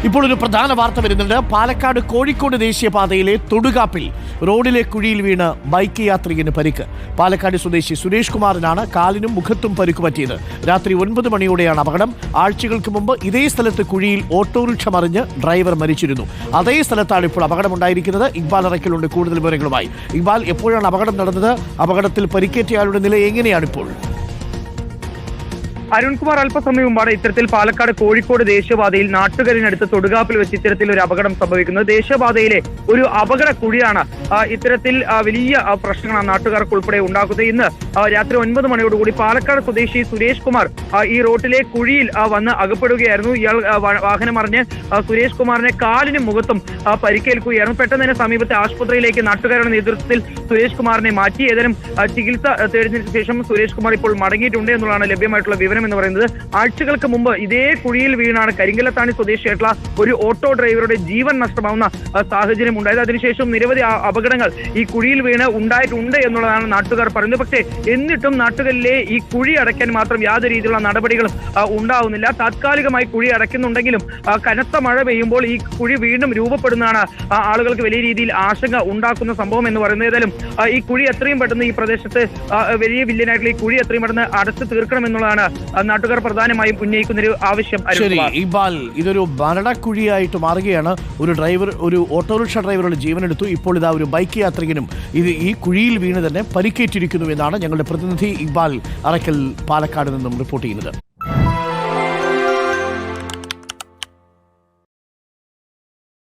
ഇപ്പോൾ ഒരു പ്രധാന വാർത്ത വരുന്നുണ്ട്. പാലക്കാട് കോഴിക്കോട് ദേശീയപാതയിലെ തൊടുകാപ്പിൽ റോഡിലെ കുഴിയിൽ വീണ് ബൈക്ക് യാത്രികന് പരിക്ക്. പാലക്കാട് സ്വദേശി സുരേഷ് കുമാറിനാണ് കാലിനും മുഖത്തും പരിക്ക് പറ്റിയത്. രാത്രി 9 മണിയോടെയാണ് അപകടം. ആഴ്ചകൾക്ക് മുമ്പ് ഇതേ സ്ഥലത്ത് കുഴിയിൽ ഓട്ടോറിക്ഷ മറിഞ്ഞ് ഡ്രൈവർ മരിച്ചിരുന്നു. അതേ സ്ഥലത്താണ് ഇപ്പോൾ അപകടമുണ്ടായിരിക്കുന്നത്. ഇക്ബാൽ അറക്കലുണ്ട് കൂടുതൽ വിവരങ്ങളുമായി. ഇക്ബാൽ, എപ്പോഴാണ് അപകടം നടന്നത്? അപകടത്തിൽ പരിക്കേറ്റയാളുടെ നില എങ്ങനെയാണിപ്പോൾ? അരുൺകുമാർ, അല്പസമയം മുമ്പാണ് ഇത്തരത്തിൽ പാലക്കാട് കോഴിക്കോട് ദേശീയപാതയിൽ നാട്ടുകാരിനടുത്ത് തൊടുകാപ്പിൽ വെച്ച് ഇത്തരത്തിൽ ഒരു അപകടം സംഭവിക്കുന്നത്. ദേശീയപാതയിലെ ഒരു അപകട കുഴിയാണ് ഇത്തരത്തിൽ വലിയ പ്രശ്നങ്ങളാണ് നാട്ടുകാർക്ക് ഉൾപ്പെടെ ഉണ്ടാക്കുന്നത്. ഇന്ന് രാത്രി 9 മണിയോടുകൂടി പാലക്കാട് സ്വദേശി സുരേഷ് കുമാർ ഈ റോട്ടിലെ കുഴിയിൽ വന്ന് അകപ്പെടുകയായിരുന്നു. ഇയാൾ വാഹനം മറിഞ്ഞ് സുരേഷ് കുമാറിനെ കാലിനും മുഖത്തും പരിക്കേൽക്കുകയായിരുന്നു. പെട്ടെന്ന് തന്നെ സമീപത്തെ ആശുപത്രിയിലേക്ക് നാട്ടുകാരുടെ നേതൃത്വത്തിൽ സുരേഷ് കുമാറിനെ മാറ്റി. ഏതാനും ചികിത്സ തേടിയതിനു ശേഷം സുരേഷ് കുമാർ ഇപ്പോൾ മടങ്ങിയിട്ടുണ്ട് എന്നുള്ളതാണ് ലഭ്യമായിട്ടുള്ള വിവരം എന്ന് പറയുന്നത്. ആഴ്ചകൾക്ക് മുമ്പ് ഇതേ കുഴിയിൽ വീണാണ് കരിങ്കലത്താണി സ്വദേശിയായിട്ടുള്ള ഒരു ഓട്ടോ ഡ്രൈവറുടെ ജീവൻ നഷ്ടമാവുന്ന സാഹചര്യം ഉണ്ടായത്. അതിനുശേഷം നിരവധി അപകടങ്ങൾ ഈ കുഴിയിൽ വീണ് ഉണ്ടായിട്ടുണ്ട് എന്നുള്ളതാണ് നാട്ടുകാർ പറയുന്നത്. പക്ഷേ എന്നിട്ടും നാട്ടുകളിലെ ഈ കുഴി അടയ്ക്കാൻ മാത്രം യാതൊരു രീതിയിലുള്ള നടപടികളും ഉണ്ടാവുന്നില്ല. താത്കാലികമായി കുഴി അടയ്ക്കുന്നുണ്ടെങ്കിലും കനത്ത മഴ പെയ്യുമ്പോൾ ഈ കുഴി വീണ്ടും രൂപപ്പെടുന്നതാണ് ആളുകൾക്ക് വലിയ രീതിയിൽ ആശങ്ക ഉണ്ടാക്കുന്ന സംഭവം എന്ന് പറയുന്നത്. ഏതായാലും ഈ കുഴി എത്രയും പെട്ടെന്ന് ഈ പ്രദേശത്ത് വലിയ വില്ലനായിട്ടുള്ള ഈ കുഴി എത്രയും പെട്ടെന്ന് അടച്ചു തീർക്കണം എന്നുള്ളതാണ് നാട്ടുകാർ പ്രധാനമായും ഉന്നയിക്കുന്ന ഒരു ആവശ്യം. ശരി ഇക്ബാൽ, ഇതൊരു മരണക്കുഴിയായിട്ട് മാറുകയാണ്. ഒരു ഓട്ടോറിക്ഷ ഡ്രൈവറുടെ ജീവനെടുത്തു. ഇപ്പോൾ ഇതാ ഒരു ബൈക്ക് യാത്രികനും ഈ കുഴിയിൽ വീണ് തന്നെ പരിക്കേറ്റിരിക്കുന്നു എന്നാണ് ഞങ്ങളുടെ പ്രതിനിധി ഇക്ബാൽ അറക്കൽ പാലക്കാട് നിന്നും റിപ്പോർട്ട് ചെയ്യുന്നത്.